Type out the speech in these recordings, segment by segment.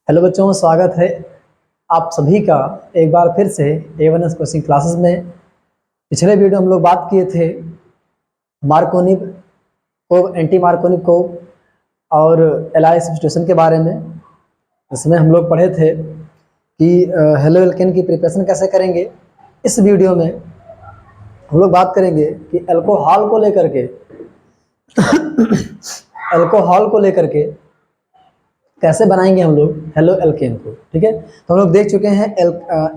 Hello बच्चों, स्वागत है आप सभी का एक बार फिर से A1S कोचिंग क्लासेस में। पिछले वीडियो हम लोग बात किए थे मार्कोनिक को, एंटी मार्कोनिक को और एलाइल सब्स्टिट्यूशन के बारे में। इसमें हम लोग पढ़े थे कि हेलो एल्केन की प्रिपरेशन कैसे करेंगे। इस वीडियो में हम लोग बात करेंगे कि अल्कोहल को लेकर के कैसे बनाएंगे हम लोग हेलो एल्केन को। ठीक है, तो हम लोग देख चुके हैं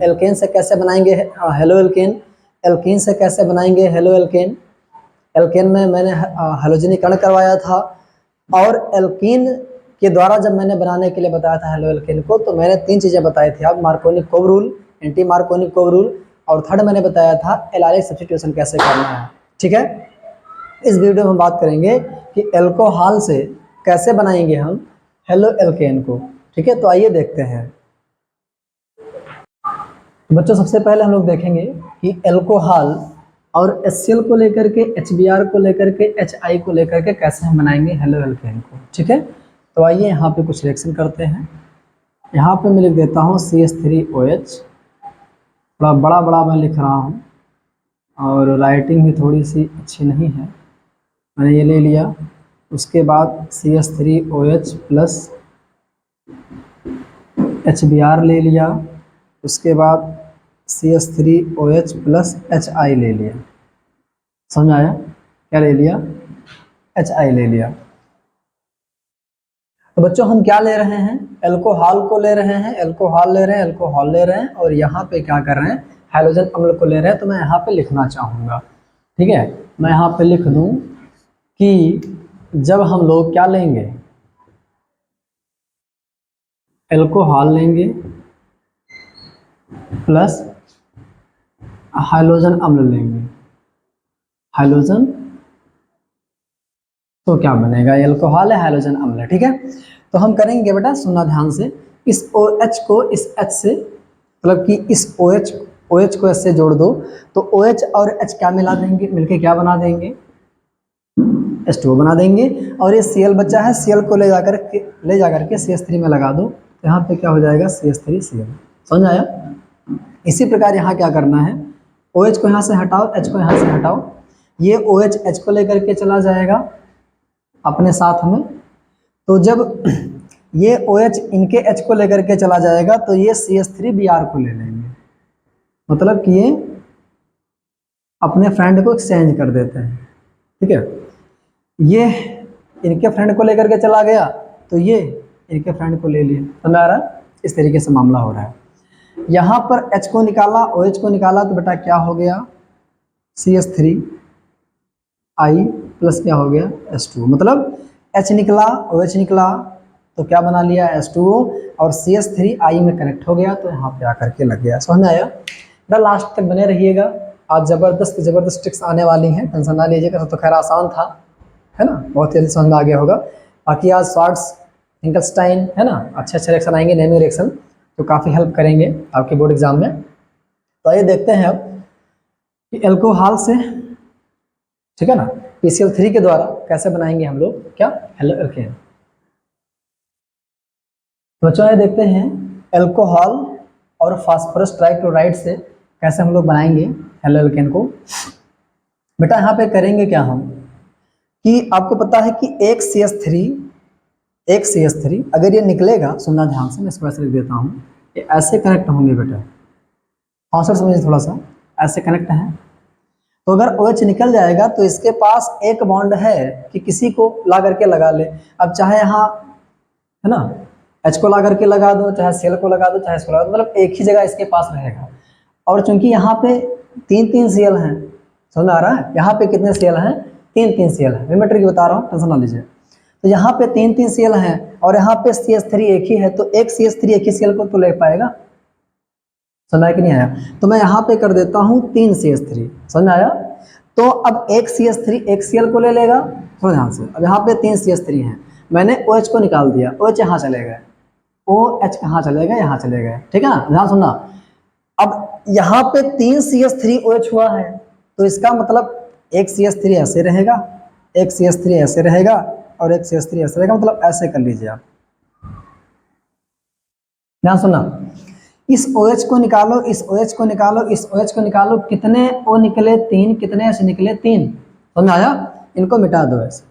एल्केन से कैसे बनाएंगे हेलो एल्केन, एल्केन से कैसे बनाएंगे हेलो एल्केन। एल्केन में मैंने हैलोजनीकरण करवाया था और एल्केन के द्वारा जब मैंने बनाने के लिए बताया था हेलो एल्केन को, तो मैंने 3 चीज़ें बताई थी। अब Markovnikov rule, anti Markovnikov rule और थर्ड मैंने बताया था एलाइल सब्स्टिट्यूशन कैसे करना है। ठीक है, इस वीडियो में हम बात करेंगे कि अल्कोहल से कैसे बनाएंगे हम हेलो एल्केन को। ठीक है, तो आइए देखते हैं बच्चों। सबसे पहले हम लोग देखेंगे कि अल्कोहल और HCl को लेकर के, HBr को लेकर के, HI को लेकर के कैसे हम बनाएंगे हेलो एल्केन को। ठीक है, तो आइए यहाँ पे कुछ रिएक्शन करते हैं। यहाँ पे मैं लिख देता हूँ CH3OH। थोड़ा बड़ा बड़ा मैं लिख रहा हूँ और राइटिंग भी थोड़ी सी अच्छी नहीं है, मैंने ये ले लिया। उसके बाद CH3OH प्लस HBr ले लिया। उसके बाद CH3OH प्लस HI ले लिया। समझ आया? क्या ले लिया? HI ले लिया। तो बच्चों हम क्या ले रहे हैं? अल्कोहल को ले रहे हैं, अल्कोहल ले रहे हैं, अल्कोहल ले रहे हैं और यहाँ पे क्या कर रहे हैं? हाइड्रोजन अम्ल को ले रहे हैं। तो मैं यहाँ पे लिखना चाहूँगा, ठीक है, मैं यहाँ पे लिख दूँ कि जब हम लोग क्या लेंगे, अल्कोहल लेंगे प्लस हाइड्रोजन अम्ल लेंगे, हाइड्रोजन, तो क्या बनेगा? अल्कोहल है, हाइड्रोजन अम्ल है। ठीक है, तो हम करेंगे बेटा, सुनना ध्यान से। इस OH को इस H से, मतलब कि इस OH को S से जोड़ दो तो OH और H क्या मिला देंगे, मिलके क्या बना देंगे? H2O बना देंगे। और ये Cl बचा है, Cl को ले जाकर के CH3 में लगा दो, तो यहाँ पे क्या हो जाएगा? CH3Cl। समझ आया? इसी प्रकार यहाँ क्या करना है, OH को यहाँ से हटाओ, H को यहाँ से हटाओ, ये OH H को लेकर के चला जाएगा अपने साथ में। तो जब ये OH इनके H को लेकर के चला जाएगा तो ये CH3Br को ले लेंगे, मतलब कि ये अपने फ्रेंड को एक्सचेंज कर देते हैं। ठीक है, ये इनके फ्रेंड को लेकर के चला गया तो ये इनके फ्रेंड को ले लिया। समझ आ रहा है? इस तरीके से मामला हो रहा है। यहाँ पर H को निकाला, OH को निकाला, तो बेटा क्या हो गया? CH3I प्लस क्या हो गया? H2O। मतलब H निकला, OH निकला, तो क्या बना लिया? H2O और CH3I में कनेक्ट हो गया, तो यहाँ पे आकर के लग गया। समझ में आया? बेटा लास्ट तक बने रहिएगा, आज ज़बरदस्त ट्रिक्स आने वाली हैं, टेंशन ना लीजिएगा। तो खैर आसान था, है ना, बहुत जल्दी समझ में आ गया होगा। बाकी आज शॉर्ट्स, फिंकलस्टाइन, है ना, अच्छे रिएक्शन आएंगे, नए रिएक्शन, तो काफ़ी हेल्प करेंगे आपके बोर्ड एग्जाम में। तो आइए देखते हैं अब कि अल्कोहल से, ठीक है ना, PCl3 के द्वारा कैसे बनाएंगे हम लोग क्या हेलो एल्केन। बच्चों आइए देखते हैं अल्कोहल और फास्फोरस ट्राइक्लोराइड से कैसे हम लोग बनाएंगे हेलो एल्केन को। बेटा यहाँ पे करेंगे क्या हम कि आपको पता है कि एक CH3 अगर ये निकलेगा, सुनना ध्यान से, मैं इसको ऐसे लिख देता हूँ, ये ऐसे कनेक्ट होंगे बेटा, कॉन्सेप्ट समझिए थोड़ा सा, ऐसे कनेक्ट है। तो अगर OH निकल जाएगा तो इसके पास एक बॉन्ड है कि किसी को ला करके लगा ले। अब चाहे यहाँ, है ना, H को ला करके लगा दो, चाहे Cl को लगा दो, चाहे इसको लगा दो, मतलब एक ही जगह इसके पास रहेगा। और चूंकि यहाँ पे 3 Cl हैं, समझ आ रहा है? यहाँ पे कितने Cl हैं? 3 Cl है, मैं मैट्रिक बता रहा हूँ, टेंशन ना लीजिए। तो यहाँ पे 3 Cl हैं और यहाँ पे CH3 एक ही है, तो एक CH3 एक ही Cl को तो ले पाएगा। समझ आया कि नहीं आया? तो मैं यहाँ पे कर देता हूँ 3 CH3। समझ आया? तो अब एक CH3 एक Cl को ले लेगा, थोड़ा ध्यान से। अब यहाँ पे 3 CH3 हैं, मैंने OH को निकाल दिया, OH यहाँ चले गए, OH कहाँ चले गए? यहाँ चले गए। ठीक है ना, ध्यान सुनना। अब यहाँ पे 3 CH3OH हुआ है, तो इसका मतलब एक CH3 ऐसे रहेगा, एक CH3 ऐसे रहेगा और एक CH3 ऐसे रहेगा, मतलब ऐसे कर लीजिए आप। ध्यान सुनना, इस OH को निकालो, इस OH को निकालो, इस OH को निकालो, कितने O निकले 3, कितने H निकले 3, समझ में आया? इनको मिटा दो, ऐसे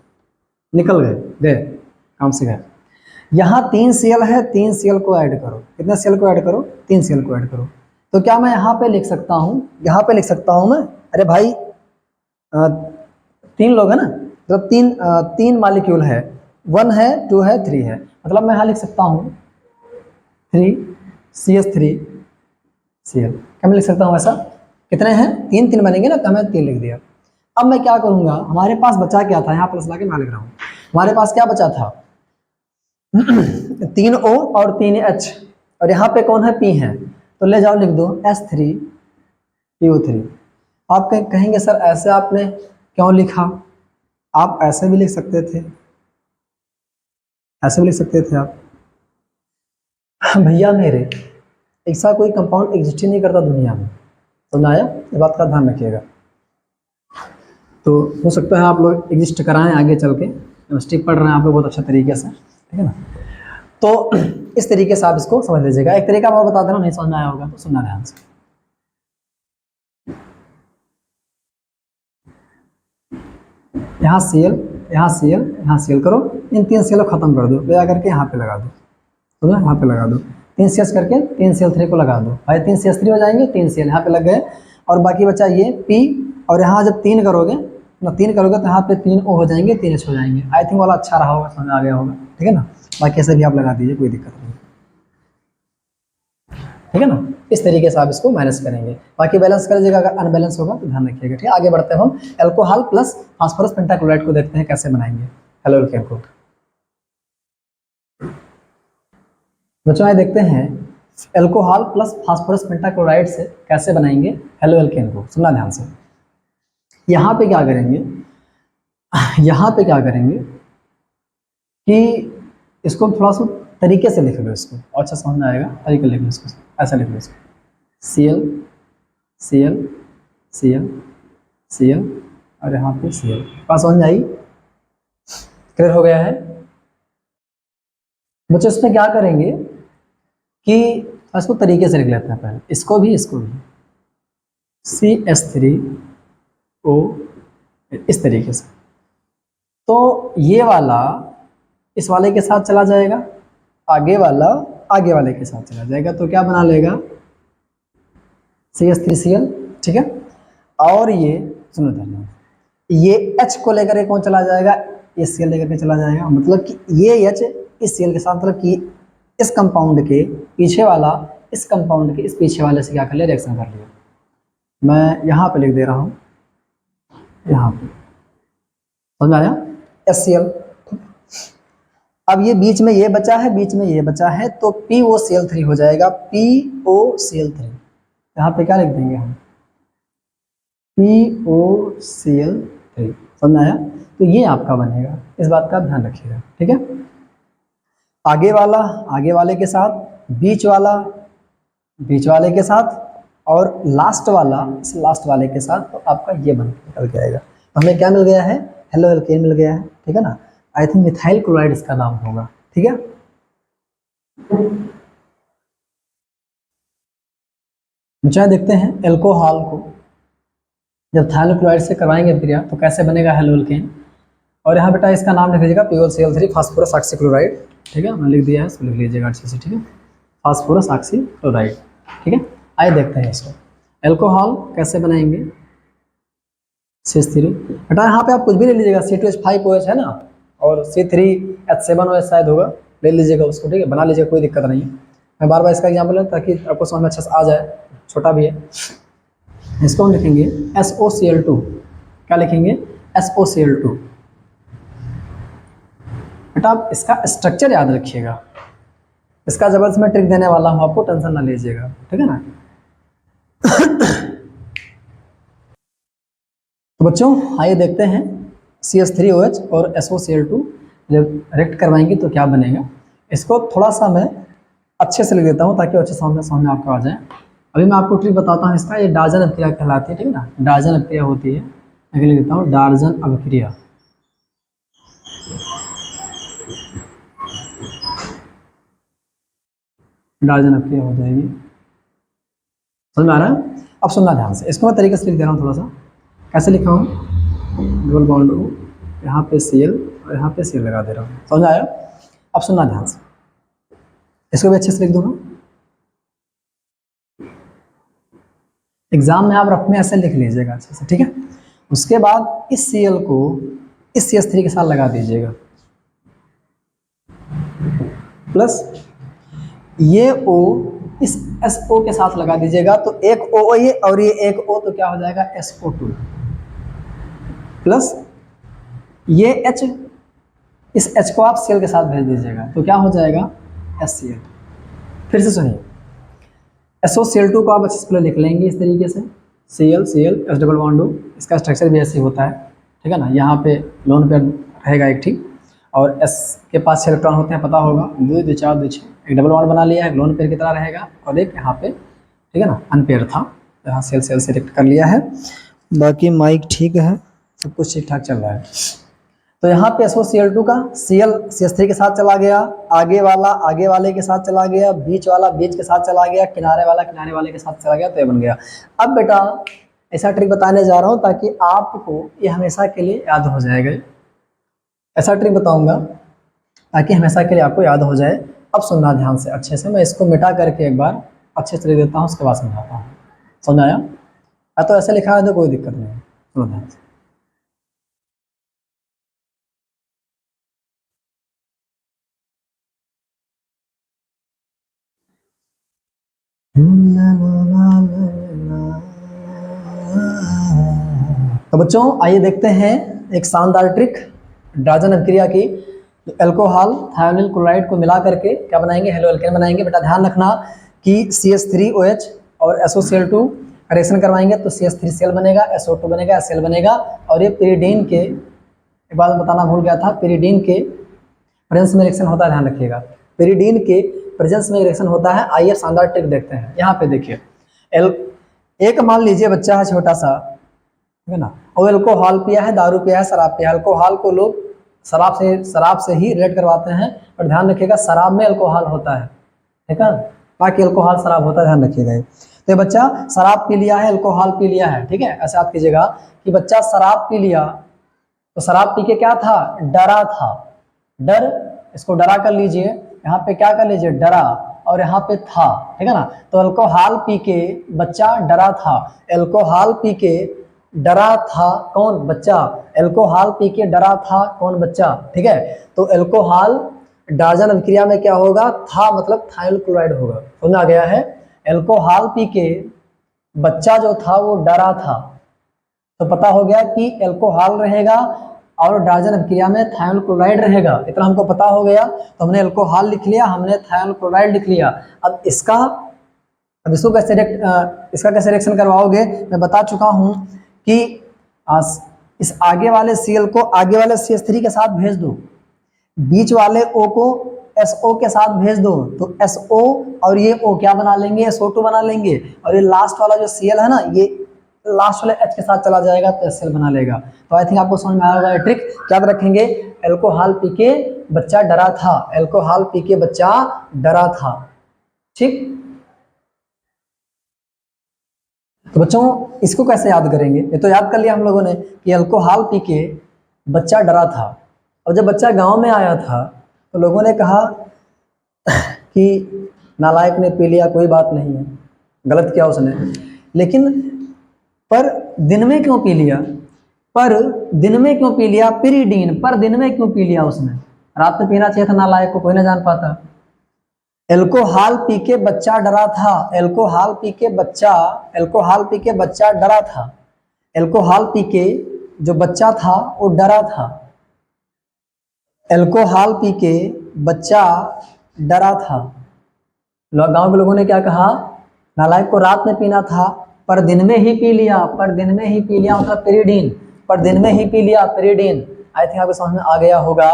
निकल गए, गए काम से गए। यहाँ 3 Cl है, 3 Cl को ऐड करो, कितने Cl को ऐड करो? 3 Cl को ऐड करो। तो क्या मैं यहाँ पे लिख सकता हूँ, यहाँ पे लिख सकता हूँ मैं, अरे भाई 3 लोग है ना, मतलब 3 मॉलिक्यूल है, 1 है, 2 है, 3 है, मतलब मैं यहाँ लिख सकता हूँ 3CH3Cl। क्या मैं लिख सकता हूँ ऐसा? कितने हैं? 3 बनेंगे ना, तो मैं 3 लिख दिया। अब मैं क्या करूँगा, हमारे पास बचा क्या था, यहाँ प्लस ला के मैं लिख रहा हूँ, हमारे पास क्या बचा था 3 O और 3 H, और यहाँ पे कौन है? P है, तो ले जाओ लिख दो S3PO3। आप कहेंगे सर ऐसे आपने क्यों लिखा? आप ऐसे भी लिख सकते थे, ऐसे भी लिख सकते थे आप। भैया मेरे, ऐसा कोई कंपाउंड एग्जिस्ट ही नहीं करता दुनिया में, तो ना आया, इस बात का ध्यान रखिएगा। तो हो सकता है आप लोग एग्जिस्ट कराएं आगे चल के, केमिस्ट्री पढ़ रहे हैं आप लोग बहुत अच्छे तरीके से, ठीक है ना। तो इस तरीके से आप इसको समझ लीजिएगा। एक तरीका मैं बता दे रहा हूँ, नहीं समझ में आया होगा तो सुनना ध्यान से। यहाँ Cl, यहाँ Cl, यहाँ Cl करो, इन 3 Cl को खत्म कर दो, ले जाकर के यहाँ पे लगा दो, तो यहाँ पे लगा दो, 3 CH करके 3 Cl3 को लगा दो, भाई 3 CH3 हो जाएंगे, 3 Cl यहाँ पे लग गए, और बाकी बचा ये P, और यहाँ जब 3 करोगे ना, 3 करोगे तो यहाँ पे 3 O हो जाएंगे, 3 H हो जाएंगे। आई थिंक वाला अच्छा रहा होगा, समझ में आ गया होगा, ठीक है ना। बाकी ऐसे भी आप लगा दीजिए, कोई दिक्कत नहीं, ठीक है ना। इस तरीके से आप इसको माइनस करेंगे, बाकी बैलेंस कर लीजिएगा, अगर अनबैलेंस होगा तो ध्यान रखिएगा, ठीक है। आगे बढ़ते हैं, हम एल्कोहल प्लस फास्फोरस पेंटाक्लोराइड को देखते हैं कैसे बनाएंगे, हेलो एल्केन को। बच्चों आइए देखते हैं एल्कोहल प्लस फास्फोरस पेंटाक्लोराइड से कैसे बनाएंगे हेलो एल्केन को, सुनना ध्यान से। यहाँ पे क्या करेंगे, यहाँ पे क्या करेंगे कि इसको थोड़ा सा तरीके से लिख लो, इसको और अच्छा समझ में आएगा, तरीके लिख लो इसको, ऐसा लिख लो इसको, Cl Cl Cl Cl और यहाँ पे Cl, पास समझ आई, क्लियर हो गया है बच्चों। इसमें क्या करेंगे कि इसको तरीके से लिख लेते हैं, पहले इसको भी, इसको भी CH3O इस तरीके से, तो ये वाला इस वाले के साथ चला जाएगा, आगे वाला आगे वाले के साथ चला जाएगा, तो क्या बना लेगा CH3Cl, ठीक है। और ये सुनो ध्यान, ये H को लेकर के कौन चला जाएगा, ये Cl लेकर के चला जाएगा, मतलब कि ये H इस Cl के साथ, मतलब कि इस कंपाउंड के पीछे वाला इस कंपाउंड के इस पीछे वाले से क्या कर लिया, रिएक्शन कर लिया। मैं यहाँ पे लिख दे रहा हूँ, यहाँ पे समझ में आया, HCl। अब ये बीच में ये बचा है, बीच में ये बचा है, तो POCl3 हो जाएगा, POCl3। यहाँ पे क्या लिख देंगे हम, POCl3, समझ में आया। तो ये आपका बनेगा, इस बात का ध्यान रखिएगा, ठीक है। आगे वाला आगे वाले के साथ, बीच वाला बीच वाले के साथ, और लास्ट वाला इस लास्ट वाले के साथ, तो आपका ये बन निकल के आएगा। तो हमें क्या मिल गया है, हेलो एल्केन मिल गया है, ठीक है ना। आई थिंक मिथाइल क्लोराइड इसका नाम होगा, ठीक है। बच्चा देखते हैं एल्कोहल को जब थाइल क्लोराइड से करवाएंगे क्रिया तो कैसे बनेगा हेलो एल्केन। और यहाँ बेटा इसका नाम लिख लीजिएगा POCl3 फास्फोरस ऑक्सीक्लोराइड, ठीक है, मैं लिख दिया है, इसको लिख लीजिएगा अच्छे से, ठीक है, फास्फोरस ऑक्सीक्लोराइड, ठीक है। आइए देखते हैं इसको एल्कोहल कैसे बनाएंगे। CH3 बेटा यहाँ पे आप कुछ भी ले लीजिएगा, C2H5OH है ना, और C3H7OH शायद होगा, ले लीजिएगा उसको, ठीक है, बना लीजिएगा, कोई दिक्कत नहीं है। मैं बार बार इसका एग्जाम्पल लूँ ताकि आपको समझ में अच्छे से आ जाए, छोटा भी है। इसको हम लिखेंगे SOCl2, क्या लिखेंगे SOCl2। बेटा आप इसका स्ट्रक्चर याद रखिएगा, इसका जबरदस्त मैं ट्रिक देने वाला हूँ आपको, टेंशन ना लीजिएगा, ठीक है ना। तो बच्चों आइए देखते हैं CH3OH और SOCl2 जब रिएक्ट करवाएंगे तो क्या बनेगा। इसको थोड़ा सा मैं अच्छे से लिख देता हूँ ताकि अच्छे सामने आपको आ जाए। अभी मैं आपको ट्रिक बताता हूँ इसका, ये डार्जन अभिक्रिया कहलाती है, ठीक है ना, डार्जन अभिक्रिया होती है। मैं लिख देता हूँ डार्जन अभिक्रिया। डार्जन अभिक्रिया हो जाएगी। समझ में आ रहा है? अब सुनना ध्यान से, इसको मैं तरीके से लिख दे रहा हूँ थोड़ा सा। कैसे लिखा हूँ? डबल बॉन्ड O, यहाँ पे Cl और यहाँ पे Cl लगा दे रहा हूँ। समझ आया? अब सुनना ध्यान से, इसको भी अच्छे से लिख दूंगा। एग्जाम में आप रफ में ऐसे लिख लीजिएगा अच्छे से, ठीक है? उसके बाद इस Cl को इस CH3 के साथ लगा दीजिएगा, प्लस ये O इस SO के साथ लगा दीजिएगा, तो एक O ये और ये एक O, तो क्या हो जाएगा? SO2 प्लस ये H, इस H को आप Cl के साथ भेज दीजिएगा, तो क्या हो जाएगा? HCl। फिर से सुनिए, SOCl2 को आप अच्छे से लिख लेंगे इस तरीके से, Cl Cl H double bond O, इसका स्ट्रक्चर भी ऐसे होता है, ठीक है ना? यहाँ पे लोन पेयर रहेगा एक, ठीक, और S के पास 6 इलेक्ट्रॉन होते हैं, पता होगा, 2 2 4 2 6, एक डबल बॉन्ड बना लिया है, लोन पेयर की तरह रहेगा, और एक यहाँ पे, ठीक है ना, अनपेयर था, यहाँ Cl Cl सेलेक्ट कर लिया है। बाकी माइक ठीक है, सब कुछ ठीक ठाक चल रहा है। तो यहाँ पे SOCl2 का Cl CH3 के साथ चला गया, आगे वाला आगे वाले के साथ चला गया, बीच वाला बीच के साथ चला गया, किनारे वाला किनारे वाले के साथ चला गया, तो ये बन गया। अब बेटा ऐसा ट्रिक बताने जा रहा हूँ ताकि आपको ये हमेशा के लिए याद हो जाएगा। ऐसा ट्रिक बताऊंगा ताकि हमेशा के लिए आपको याद हो जाए। अब सुनना ध्यान से अच्छे से, मैं इसको मिटा करके एक बार अच्छे से लिख देता हूँ, उसके बाद समझाता हूँ। समझ आया? तो ऐसे लिखा है तो कोई दिक्कत नहीं है, सुनो ध्यान से। तो बच्चों आइए देखते हैं एक शानदार ट्रिक डार्जन अभिक्रिया की। अल्कोहल थायोनिल क्लोराइड को मिला करके क्या बनाएंगे? हेलो एल्केन बनाएंगे। बेटा ध्यान रखना कि CH3OH और SOCl2 रिएक्शन करवाएंगे तो CH3Cl बनेगा, SO2 बनेगा, Cl बनेगा, और ये पिरीडीन के, एक बात बताना भूल गया था, पिरीडीन के प्रेजेंस में रिएक्शन होता है, ध्यान रखिएगा, पिरीडीन के प्रेजेंस में रिएक्शन होता है। आइए शानदार ट्रिक देखते हैं। यहाँ पे देखिए, एक मान लीजिए बच्चा है छोटा सा, ठीक है ना, और अल्कोहल पिया है, दारू पिया है, शराब पिया है। अल्कोहल को लोग शराब से ही रिलेट करवाते हैं, पर ध्यान रखिएगा शराब में अल्कोहल होता है, ठीक है, बाकी अल्कोहल शराब होता है, ध्यान रखिएगा। तो बच्चा शराब पी लिया है, अल्कोहल पी लिया है, ठीक है, ऐसे याद कीजिएगा कि बच्चा शराब पी लिया, तो शराब पी के क्या था? डरा था, डर, इसको डरा कर लीजिए, यहाँ पे क्या कर लीजिए? डरा, और यहाँ पे था, ठीक है ना। तो अल्कोहल पी के बच्चा डरा था, अल्कोहल पी के डरा था कौन? बच्चा। अल्कोहल पी के डरा था कौन? बच्चा, ठीक है। तो अल्कोहल डार्जन अभिक्रिया में क्या होगा? था मतलब थायोनिल क्लोराइड होगा। समझ आ गया है? अल्कोहल पी के बच्चा जो था वो डरा था, तो पता हो गया कि अल्कोहल रहेगा और डार्जन अभिक्रिया में थायोनिल क्लोराइड रहेगा। इतना हमको पता हो गया, तो हमने अल्कोहल लिख लिया, हमने थायोनिल क्लोराइड लिख लिया। अब इसको कैसे रिएक्शन करवाओगे? मैं बता चुका हूं कि इस आगे वाले Cl को आगे वाले CH3 के साथ भेज दो, बीच वाले O को SO के साथ भेज दो, तो SO और ये O क्या बना लेंगे? SO2 बना लेंगे, और ये लास्ट वाला जो Cl है ना, ये लास्ट वाले H के साथ चला जाएगा तो HCl बना लेगा। तो आई थिंक आपको समझ में आएगा ट्रिक। याद रखेंगे, अल्कोहल पी के बच्चा डरा था, अल्कोहल पी के बच्चा डरा था, ठीक। तो बच्चों इसको कैसे याद करेंगे? ये तो याद कर लिया हम लोगों ने कि अल्कोहल पी के बच्चा डरा था, और जब बच्चा गांव में आया था तो लोगों ने कहा कि नालायक ने पी लिया, कोई बात नहीं है, गलत किया उसने, लेकिन पर दिन में क्यों पी लिया? पर दिन में क्यों पी लिया? पिरीडीन, पर दिन में क्यों पी लिया उसने? रात में पीना चाहिए था, नालायक को कोई ना जान पाता। अल्कोहल पी के बच्चा डरा था, अल्कोहल पी के बच्चा डरा था, अल्कोहल पी के जो बच्चा था वो डरा था, अल्कोहल पी के बच्चा डरा था। गांव के लोगों ने क्या कहा? नालायक को रात में पीना था, पर दिन में ही पी लिया, पर दिन में ही पी लिया मतलब पिरीडीन, पर दिन में ही पी लिया पिरीडीन। आई थिंक आपको समझ में आ गया होगा।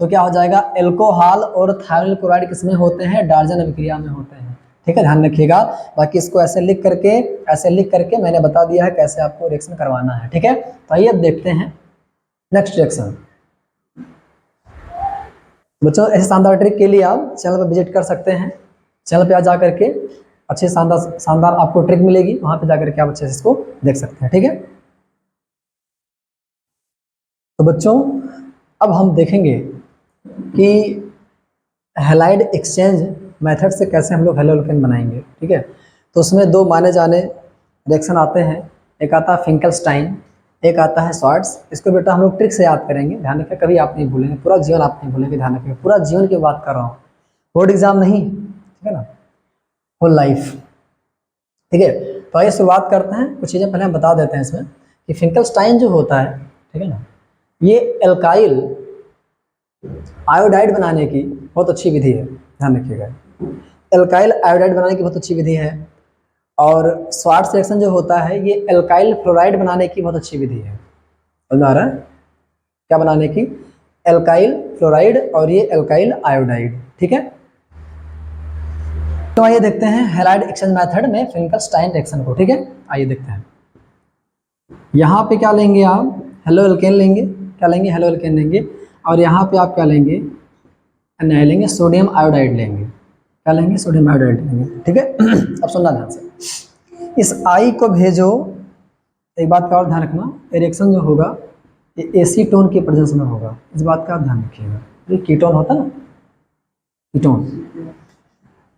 तो क्या हो जाएगा? अल्कोहल और थायोनिल क्लोराइड किसमें होते हैं? डार्जन अभिक्रिया में होते हैं, ठीक है, ध्यान रखिएगा। बाकी इसको ऐसे लिख करके मैंने बता दिया है कैसे आपको रिएक्शन करवाना है, ठीक है। तो आइए अब देखते हैं नेक्स्ट रिएक्शन। बच्चों ऐसे शानदार ट्रिक के लिए आप चैनल पर विजिट कर सकते हैं, चैनल पे आ जा करके अच्छे शानदार शानदार आपको ट्रिक मिलेगी, वहां पे जाकर के आप अच्छे से इसको देख सकते हैं। ठीक है, तो बच्चों अब हम देखेंगे कि हैलाइड एक्सचेंज मेथड से कैसे हम लोग हेलो एल्केन बनाएंगे। ठीक है, तो उसमें दो माने जाने रिएक्शन आते हैं, एक आता है फिंकलस्टाइन, एक आता है शॉर्ट्स। इसको बेटा हम लोग ट्रिक से याद करेंगे, ध्यान रखिए, कभी आप नहीं भूलेंगे, पूरा जीवन आप नहीं भूलेंगे, ध्यान रखिए, पूरा जीवन की बात कर रहा हूँ, बोर्ड एग्जाम नहीं, ठीक है ना, होल लाइफ। ठीक है, तो आइए शुरुआत करते हैं, कुछ चीज़ें पहले हम बता देते हैं इसमें कि फिंकलस्टाइन जो होता है, ठीक है ना, ये एल्काइल आयोडाइड बनाने की बहुत अच्छी विधि है, ध्यान रखिएगा, एल्काइल आयोडाइड बनाने की बहुत अच्छी विधि है। और स्वार्ट्स रिएक्शन जो होता है ये एल्काइल फ्लोराइड बनाने की बहुत अच्छी विधि है। समझ आ रहा है, क्या बनाने की, एल्काइल फ्लोराइड और ये एल्काइल आयोडाइड। ठीक है, तो आइए देखते हैं हैलाइड एक्सचेंज मेथड में फिंकलस्टाइन रिएक्शन को। ठीक है, आइए देखते हैं, यहाँ पे क्या लेंगे आप, हेलो एल्केन लेंगे, क्या लेंगे, हेलो एल्केन लेंगे, और यहाँ पे आप क्या लेंगे, Na लेंगे, सोडियम आयोडाइड लेंगे, क्या लेंगे, सोडियम आयोडाइड लेंगे। ठीक है, अब सुनना ध्यान से, इस आई को भेजो, एक बात का और ध्यान रखना, रिएक्शन जो होगा ये एसीटोन के प्रेजेंस में होगा, इस बात का ध्यान रखिएगा, ये कीटोन होता है ना, कीटोन।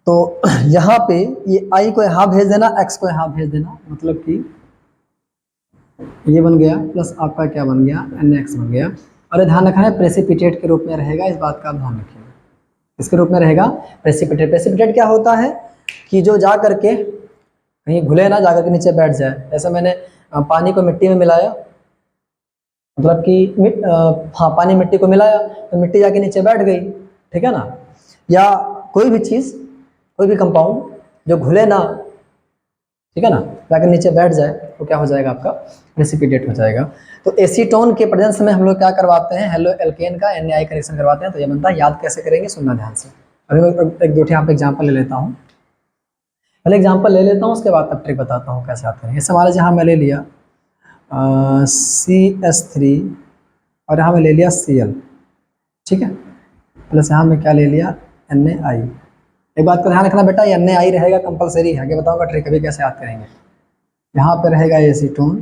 तो यहाँ पे ये आई को यहाँ भेज देना, एक्स को यहाँ भेज देना, मतलब कि ये बन गया प्लस आपका क्या बन गया, NX बन गया। और ये ध्यान रखना है प्रेसिपिटेट के रूप में रहेगा, इस बात का आप ध्यान रखिएगा, इसके रूप में रहेगा प्रेसिपिटेट। प्रेसिपिटेट क्या होता है कि जो जा करके कहीं घुले ना, जा करके नीचे बैठ जाए। जैसे मैंने पानी को मिट्टी में मिलाया, मतलब कि हाँ पानी मिट्टी को मिलाया तो मिट्टी जाके नीचे बैठ गई, ठीक है ना, या कोई भी चीज़, कोई भी कंपाउंड जो घुले ना, ठीक है ना, जाकर नीचे बैठ जाए तो क्या हो जाएगा, आपका प्रेसिपिटेट हो जाएगा। तो एसीटोन के प्रेजेंस में हम लोग क्या करवाते हैं, हेलो एल्केन का NaI का रिएक्शन करवाते हैं। तो ये बनता है, याद कैसे करेंगे, सुनना ध्यान से। अभी मैं एक दो यहाँ पे एग्जाम्पल ले लेता हूँ, पहले एग्जाम्पल ले लेता हूँ, उसके बाद तब ट्रिक बताता हूँ कैसे आते हैं। इस हमारे जहाँ मैं ले लिया CH3 और यहाँ मैं ले लिया Cl, ठीक है, प्लस यहाँ में क्या ले लिया, NaI। एक बात का ध्यान रखना बेटा, ये NaI रहेगा कंपलसरी है, आगे बताऊंगा ट्रिक अभी कैसे याद करेंगे। यहाँ पे रहेगा एसीटोन,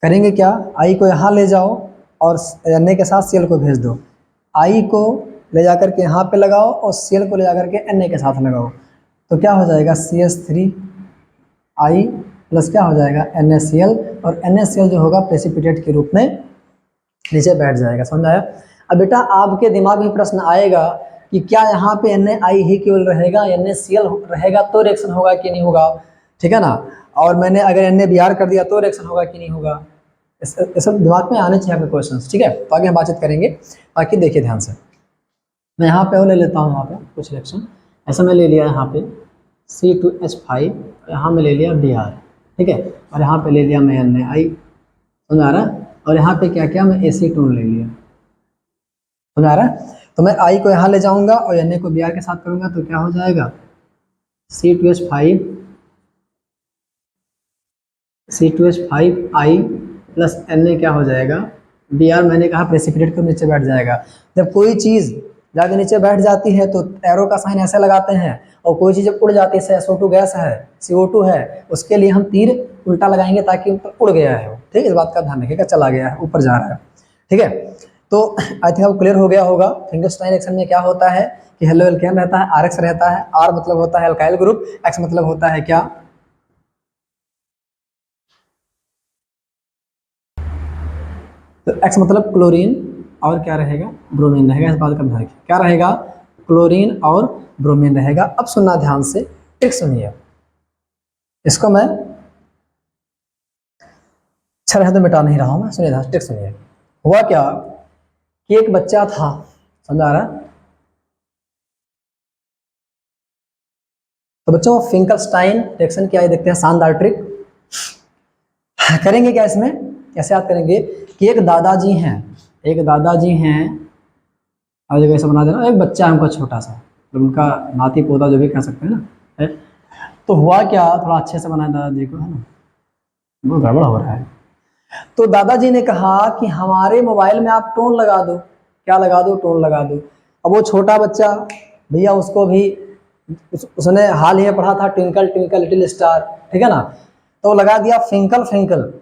करेंगे क्या, आई को यहाँ ले जाओ और Na के साथ Cl को भेज दो, आई को ले जाकर के यहाँ पे लगाओ और Cl को ले जाकर के Na के साथ लगाओ, तो क्या हो जाएगा, CH3I प्लस क्या हो जाएगा, NaCl, और NaCl जो होगा प्रेसिपिटेट के रूप में नीचे बैठ जाएगा। समझ आया। अब बेटा आपके दिमाग में प्रश्न आएगा कि क्या यहाँ पे NaI ही केवल रहेगा, NaCl रहेगा तो रिएक्शन होगा कि नहीं होगा, ठीक है ना, और मैंने अगर NaBr कर दिया तो रिएक्शन होगा कि नहीं होगा, ऐसा दिमाग में आने चाहिए आपके क्वेश्चंस। ठीक है, तो आगे हम बातचीत करेंगे, बाकी देखिए ध्यान से। मैं यहाँ पे वो ले लेता हूँ, यहाँ पे कुछ रिएक्शन ऐसा मैं ले लिया, यहाँ पे C2H5, यहाँ में ले लिया Br, ठीक है, और यहाँ पे ले लिया मैं NaI, समझ आ रहा है, और यहाँ पे क्या किया, मैं एसीटोन ले लिया, समझ आ रहा है। तो मैं आई को यहाँ ले जाऊंगा और Na को Br के साथ करूंगा, तो क्या हो जाएगा, C2H5I प्लस Na क्या हो जाएगा, Br। मैंने कहा प्रेसिपिटेट को नीचे बैठ जाएगा। जब कोई चीज़ जाके नीचे बैठ जाती है तो एरो का साइन ऐसे लगाते हैं, और कोई चीज़ जब उड़ जाती है, SO2 गैस है, CO2 है, उसके लिए हम तीर उल्टा लगाएंगे ताकि ऊपर उड़ गया है वो, ठीक है, इस बात का ध्यान रखिएगा, चला गया है, ऊपर जा रहा है, ठीक है। तो आई थिंक अब क्लियर हो गया होगा। फिंकलस्टाइन रिएक्शन में क्या होता है कि हेलो एल्केन रहता है, RX रहता है, R मतलब होता है एल्काइल ग्रुप, X मतलब होता है क्या, तो X मतलब क्लोरीन और क्या रहेगा, ब्रोमीन रहेगा, इस बात का ध्यान रखिए, क्या रहेगा, क्लोरीन और ब्रोमीन रहेगा। अब सुनना ध्यान से, ट्रिक सुनिए, इसको मैं अच्छा रहे तो मिटा नहीं रहा हूं मैं, सुनिए ध्यान, ट्रिक सुनिए। हुआ क्या कि एक बच्चा था, समझ आ रहा है, तो बच्चों फिंकलस्टाइन रिएक्शन क्या है देखते हैं, शानदार ट्रिक करेंगे। क्या इसमें कैसे याद करेंगे कि एक दादाजी हैं, एक दादाजी हैं, और जगह ऐसा बना देना, एक बच्चा है उनका छोटा सा, तो उनका नाती पोता जो भी कह सकते हैं ना, है? तो हुआ क्या, थोड़ा अच्छे से बनाया दादाजी को, है ना, वो गड़बड़ हो रहा है। तो दादाजी ने कहा कि हमारे मोबाइल में आप टोन लगा दो, क्या लगा दो, टोन लगा दो। अब वो छोटा बच्चा भैया उसको भी उसने हाल ही में पढ़ा था ट्विंकल ट्विंकल लिटिल स्टार, ठीक है ना, तो लगा दिया फिंकल फिंकल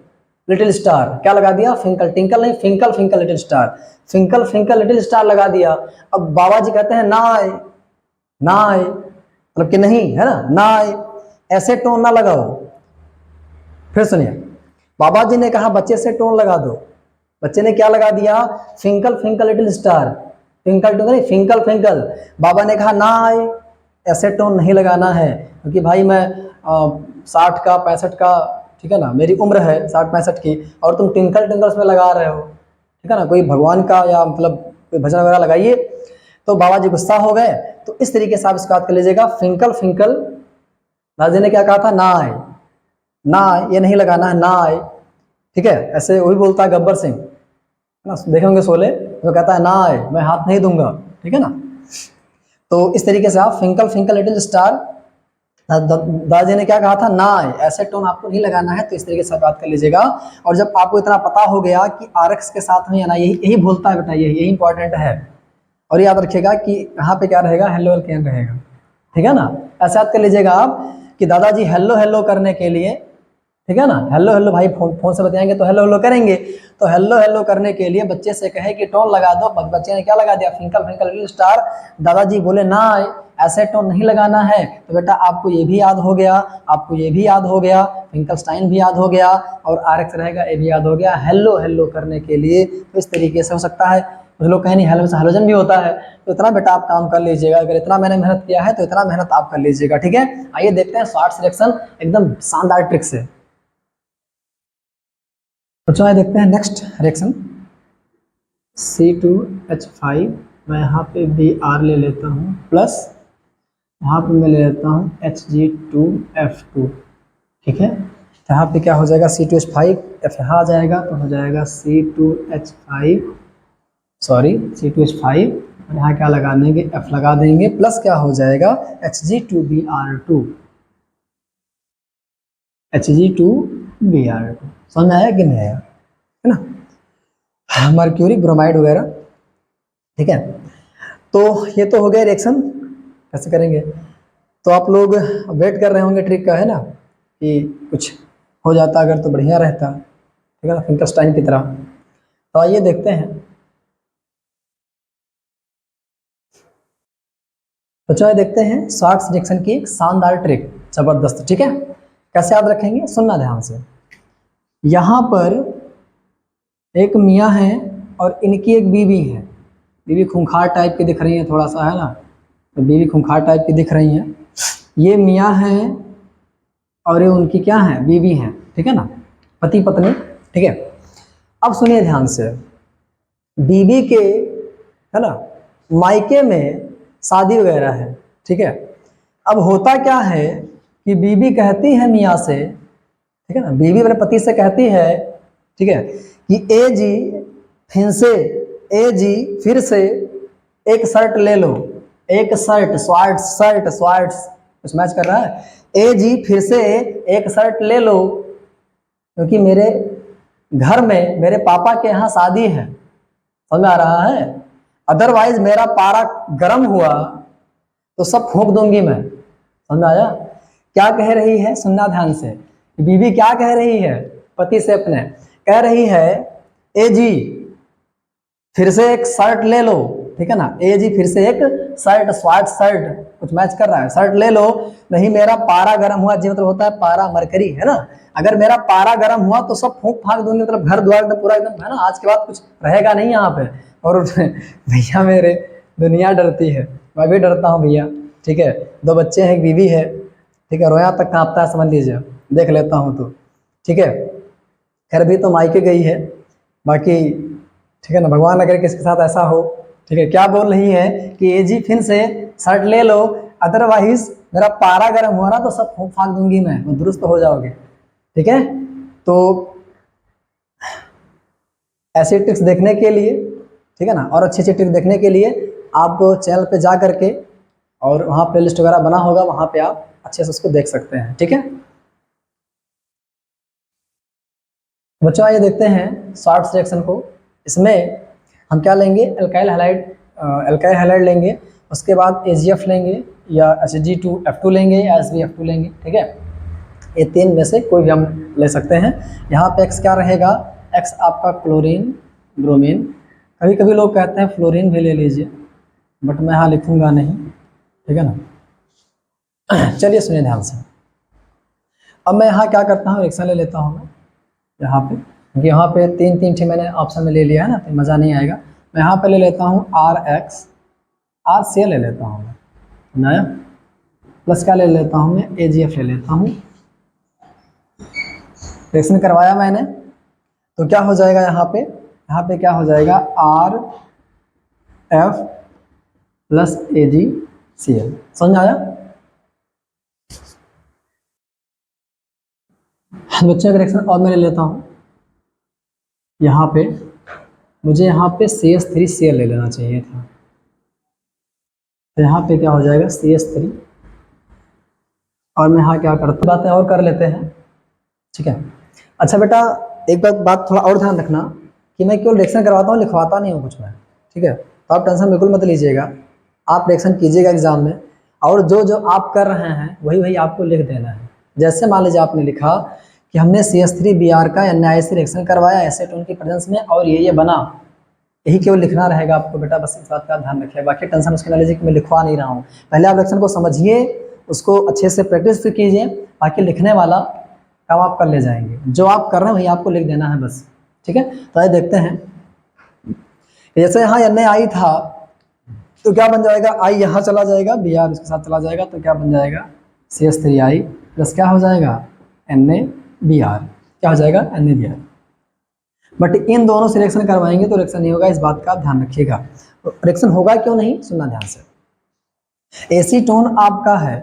लिटिल स्टार। क्या लगा दिया? फिंकल, टिंकल नहीं, Finkel Finkel little star, Finkel Finkel little star लगा दिया। अब बाबा जी कहते हैं ना आए, ना आए मतलब कि नहीं, है ना, ना आए, ऐसे टोन ना लगाओ। फिर सुनिए, बाबा जी ने कहा बच्चे से टोन लगा दो, बच्चे ने क्या लगा दिया? Finkel Finkel little star, twinkle twinkle नहीं, फिंकल फिंकल। बाबा ने कहा ना आए, ऐसे टोन नहीं लगाना है, क्योंकि भाई मैं 60 का 65 का, ठीक है ना, मेरी उम्र है 60-65 की, और तुम ट्विंकल ट्विंकल्स में लगा रहे हो, ठीक है ना, कोई भगवान का या मतलब कोई भजन वगैरह लगाइए। तो बाबा जी गुस्सा हो गए। तो इस तरीके से आप इसको याद कर लीजिएगा, फिंकल फिंकल, दादी ने क्या कहा था? ना आए, ना आए, ये नहीं लगाना है, ना आए, ठीक है। ऐसे वही बोलता है गब्बर सिंह, है ना, देखे होंगे शोले, जो कहता है ना आए मैं हाथ नहीं दूंगा, ठीक है ना। तो इस तरीके से आप फिंकल फिंकल लिटिल स्टार, दादाजी ने क्या कहा था? ना आए, ऐसे टोन आपको नहीं लगाना है। तो इस तरीके से बात कर लीजिएगा। और जब आपको इतना पता हो गया कि आरएक्स के साथ में ना, यही यही बोलता है बेटा, यही इंपॉर्टेंट है। और याद रखिएगा कि यहाँ पे क्या रहेगा? हेलो कैन रहेगा, ठीक है ना। ऐसे याद कर लीजिएगा आप कि दादाजी हेलो हेलो करने के लिए, ठीक है ना, हेलो हेलो भाई फोन फोन से बताएंगे तो हेलो हेलो करेंगे, तो हेलो हेलो करने के लिए बच्चे से कहे कि टोन लगा दो, बच्चे ने क्या लगा दिया? Finkel Finkel little star. दादाजी बोले ना आए, ऐसे टोन नहीं लगाना है। तो बेटा आपको ये भी याद हो गया, आपको ये भी याद हो गया, फिंकलस्टाइन भी याद हो गया, और आरएक्स रहेगा, ये भी याद हो गया। हेलो हेलो करने के लिए तो इस तरीके से हो सकता है। कुछ लोग कहें नहीं हेलो से हेलोजन भी होता है, तो इतना बेटा आप काम कर लीजिएगा। अगर इतना मैंने मेहनत किया है तो इतना मेहनत आप कर लीजिएगा, ठीक है। आइए देखते हैं शॉर्ट सिलेक्शन एकदम शानदार ट्रिक से। तो चलिए देखते हैं नेक्स्ट रिएक्शन, C2H5, मैं यहाँ पे Br ले लेता हूँ, प्लस यहाँ पे मैं ले लेता हूँ Hg2F2, ठीक है। तो यहाँ पे क्या हो जाएगा? C2H5, F यहाँ आ जाएगा तो हो जाएगा C2H5, सॉरी C2H5, और यहाँ क्या लगा देंगे? F लगा देंगे, प्लस क्या हो जाएगा? Hg2Br2, Hg2Br2। समझ में आया कि नहीं आया? है ना, मर्क्यूरी ब्रोमाइड वगैरह, ठीक है। तो ये तो हो गया रिएक्शन कैसे करेंगे। तो आप लोग वेट कर रहे होंगे ट्रिक का, है ना, कि कुछ हो जाता अगर तो बढ़िया रहता, ठीक है ना, फिंकलस्टाइन की तरह। तो आइए देखते हैं। तो चलिए देखते हैं शॉर्ट सिलेक्शन की एक शानदार ट्रिक, जबरदस्त, ठीक है। कैसे याद रखेंगे? सुनना ध्यान से। यहाँ पर एक मियाँ है और इनकी एक बीवी है। बीवी खूंखार टाइप की दिख रही है थोड़ा सा, है ना, तो बीवी खूंखार टाइप की दिख रही हैं। ये मियाँ हैं और ये उनकी क्या है? बीवी हैं, ठीक है ना, पति पत्नी, ठीक है। अब सुनिए ध्यान से, बीवी के, है ना, मायके में शादी वगैरह है, ठीक है। अब होता क्या है कि बीवी कहती है मियाँ से, ठीक है ना, बीवी अपने पति से कहती है, ठीक है, कि ए जी फिर से, ए जी फिर से एक शर्ट ले लो, एक शर्ट, स्वार्ट शर्ट, स्वार्ट कुछ मैच कर रहा है। ए जी फिर से एक शर्ट ले लो, क्योंकि मेरे घर में मेरे पापा के यहाँ शादी है। समझ में आ रहा है? अदरवाइज मेरा पारा गर्म हुआ तो सब फूंक दूंगी मैं। समझ में आया? क्या कह रही है? सुनना ध्यान से। बीवी क्या कह रही है पति से अपने? कह रही है ए जी फिर से एक शर्ट ले लो, ठीक है ना, ए जी फिर से एक शर्ट, स्वार्ट शर्ट कुछ मैच कर रहा है, शर्ट ले लो, नहीं मेरा पारा गर्म हुआ, जी मतलब होता है पारा, मरकरी, है ना। अगर मेरा पारा गर्म हुआ तो सब फूंक फाक दूंगी, मतलब घर द्वार एकदम पूरा एकदम, है ना, आज के बाद कुछ रहेगा नहीं यहाँ पे। और भैया मेरे दुनिया डरती है, मैं भी डरता हूँ भैया, ठीक है। 2 बच्चे हैं, एक बीवी है, ठीक है, रोया तक कांपता है, समझ लीजिए, देख लेता हूँ तो, ठीक है। खैर भी तो मायके गई है, बाकी ठीक है ना, भगवान अगर किसके साथ ऐसा हो, ठीक है। क्या बोल रही है कि ए जी फिर से शर्ट ले लो, अदरवाइज मेरा पारा गर्म हुआ ना तो सब फूंक फाक दूंगी मैं, वो दुरुस्त हो जाओगे, ठीक है। तो ऐसी ट्रिक्स देखने के लिए, ठीक है ना, और अच्छी अच्छी ट्रिक देखने के लिए आप चैनल पे जा करके, और वहाँ प्लेलिस्ट वगैरह बना होगा, वहाँ पे आप अच्छे से उसको देख सकते हैं, ठीक है। बच्चों आइए देखते हैं शॉर्ट सिलेक्शन को। इसमें हम क्या लेंगे? एल्काइल हैलाइड, एल्काइल हैलाइड लेंगे, उसके बाद AgF लेंगे या Hg2F2 लेंगे या SbF2 लेंगे, ठीक है। ये तीन में से कोई भी हम ले सकते हैं। यहाँ पे X क्या रहेगा, X आपका क्लोरीन ब्रोमीन, कभी कभी लोग कहते हैं फ्लोरीन भी ले लीजिए, बट मैं यहाँ लिखूंगा नहीं, ठीक है ना। चलिए सुनिए ध्यान से। अब मैं यहाँ क्या करता हूँ, रिएक्शन ले लेता हूँ मैं यहाँ पे, क्योंकि यहाँ पे तीन तीन ठे मैंने ऑप्शन में ले लिया है ना, तो मज़ा नहीं आएगा। मैं यहाँ पे ले लेता हूँ RX, RCl ले लेता हूँ मैं नया, प्लस क्या ले लेता हूँ मैं, AgF ले लेता हूँ। रिएक्शन करवाया मैंने, तो क्या हो जाएगा यहाँ पे क्या हो जाएगा, RF प्लस AgCl। समझ आया बच्चों का रिएक्शन? और मैं ले लेता हूँ यहाँ पे, मुझे यहाँ पे CH3Cl ले लेना चाहिए था, तो यहाँ पे क्या हो जाएगा CH3, और मैं यहाँ क्या करता हूँ, बातें और कर लेते हैं, ठीक है। अच्छा बेटा एक बात थोड़ा और ध्यान रखना कि मैं केवल रिएक्शन करवाता हूँ, लिखवाता नहीं हूँ कुछ मैं, ठीक है। तो आप टेंशन बिल्कुल मत लीजिएगा, आप रिएक्शन कीजिएगा एग्जाम में, और जो जो आप कर रहे हैं वही वही आपको लिख देना है। जैसे मान लीजिए आपने लिखा कि हमने CH3Br का NaOH से रिएक्शन करवाया एसीटोन की प्रेजेंस में और ये बना, यही केवल लिखना रहेगा आपको बेटा, बस इस बात का ध्यान रखिए। बाकी टेंशन उसके ना लीजिए कि मैं लिखवा नहीं रहा हूँ। पहले आप रिएक्शन को समझिए, उसको अच्छे से प्रैक्टिस कीजिए, बाकी लिखने वाला काम आप कर ले जाएंगे। जो आप कर रहे हैं वही आपको लिख देना है बस, ठीक है। तो आइए देखते हैं, जैसे यहाँ NaI था तो क्या बन जाएगा, I यहाँ चला जाएगा, Br उसके साथ चला जाएगा, तो क्या बन जाएगा CH3I प्लस क्या हो जाएगा NaBr, क्या हो जाएगा NaBr। बट इन दोनों से रिएक्शन करवाएंगे तो रिएक्शन नहीं होगा, इस बात का ध्यान रखिएगा। तो रिएक्शन होगा क्यों नहीं, सुनना ध्यान से। एसीटोन आपका है,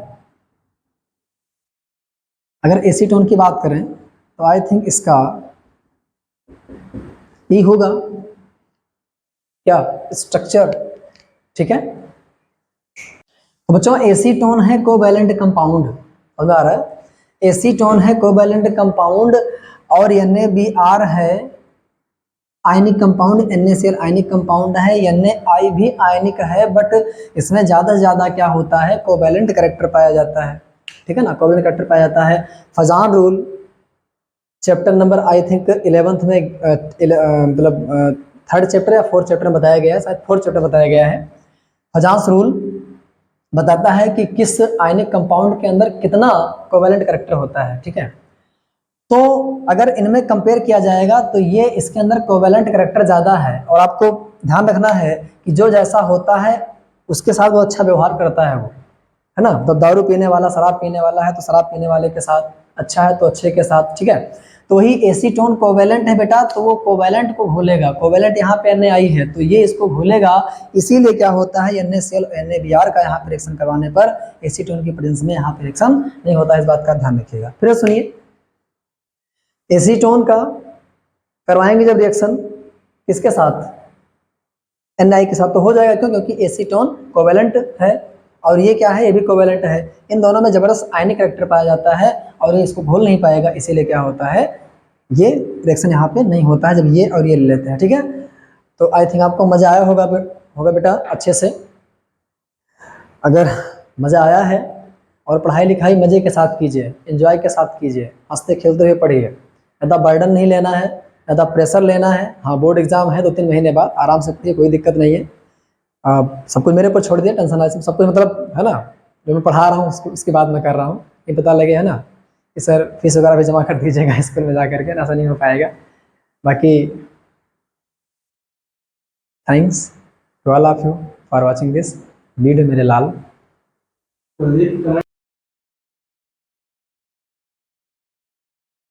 अगर एसीटोन की बात करें तो आई थिंक इसका E होगा क्या स्ट्रक्चर, ठीक है। तो बच्चों एसीटोन है कोवैलेंट कंपाउंड, समझ आ रहा है, एसीटोन है कोवैलेंट कंपाउंड, और NaBr है ionic compound, NaCl ionic compound है, NaI भी आयनिक है, बट इसमें ज़्यादा से ज़्यादा क्या होता है, कोवैलेंट कैरेक्टर पाया जाता है, ठीक है ना, कोवैलेंट कैरेक्टर पाया जाता है। Fajans rule chapter number I think 11th में मतलब 3rd चैप्टर या 4th चैप्टर में बताया गया है, शायद 4th चैप्टर बताया गया है। फजांस रूल बताता है कि किस आयनिक कंपाउंड के अंदर कितना कोवैलेंट कैरेक्टर होता है, ठीक है। तो अगर इनमें कंपेयर किया जाएगा तो ये इसके अंदर कोवैलेंट कैरेक्टर ज़्यादा है, और आपको ध्यान रखना है कि जो जैसा होता है उसके साथ वो अच्छा व्यवहार करता है वो, है ना। तो दारू पीने वाला शराब पीने वाला है तो शराब पीने वाले के साथ अच्छा है, तो अच्छे के साथ, ठीक है। तो वही एसीटोन कोवैलेंट है बेटा, तो वो कोवैलेंट को घोलेगा, कोवैलेंट यहाँ पे NaI है तो ये इसको घोलेगा, इसीलिए क्या होता है NaCl NaBr का यहाँ पे रिएक्शन करवाने पर एसीटोन की प्रेजेंस में यहाँ पे रिएक्शन नहीं होता है, इस बात का ध्यान रखिएगा। फिर सुनिए, एसीटोन का करवाएंगे जब रिएक्शन किसके साथ, NaI के साथ, तो हो जाएगा क्यों, क्योंकि एसीटोन कोवैलेंट है और ये क्या है, ये भी कोवैलेंट है। इन दोनों में जबरदस्त आयनिक कैरेक्टर पाया जाता है और ये इसको घोल नहीं पाएगा, इसीलिए क्या होता है, ये रिएक्शन यहाँ पे नहीं होता है जब ये और ये ले लेते हैं, ठीक है। तो आई थिंक आपको मज़ा आया होगा बेटा अच्छे से। अगर मज़ा आया है और पढ़ाई लिखाई मज़े के साथ कीजिए, एंजॉय के साथ कीजिए, हंसते खेलते हुए पढ़िए, ज़्यादा बर्डन नहीं लेना है, ज़्यादा प्रेशर लेना है। हाँ बोर्ड एग्जाम है 2-3 महीने बाद, आराम से पढ़िए, कोई दिक्कत नहीं है। सब कुछ मेरे पर छोड़ दिए, टेंशन ना, सब कुछ मतलब है ना, जो मैं पढ़ा रहा हूँ उसके बाद मैं कर रहा हूँ, ये पता लगे है ना कि सर फीस वगैरह भी जमा कर दीजिएगा स्कूल में जा करके, ऐसा नहीं हो पाएगा। बाकी thanks to all of you for watching this video मेरे लाल।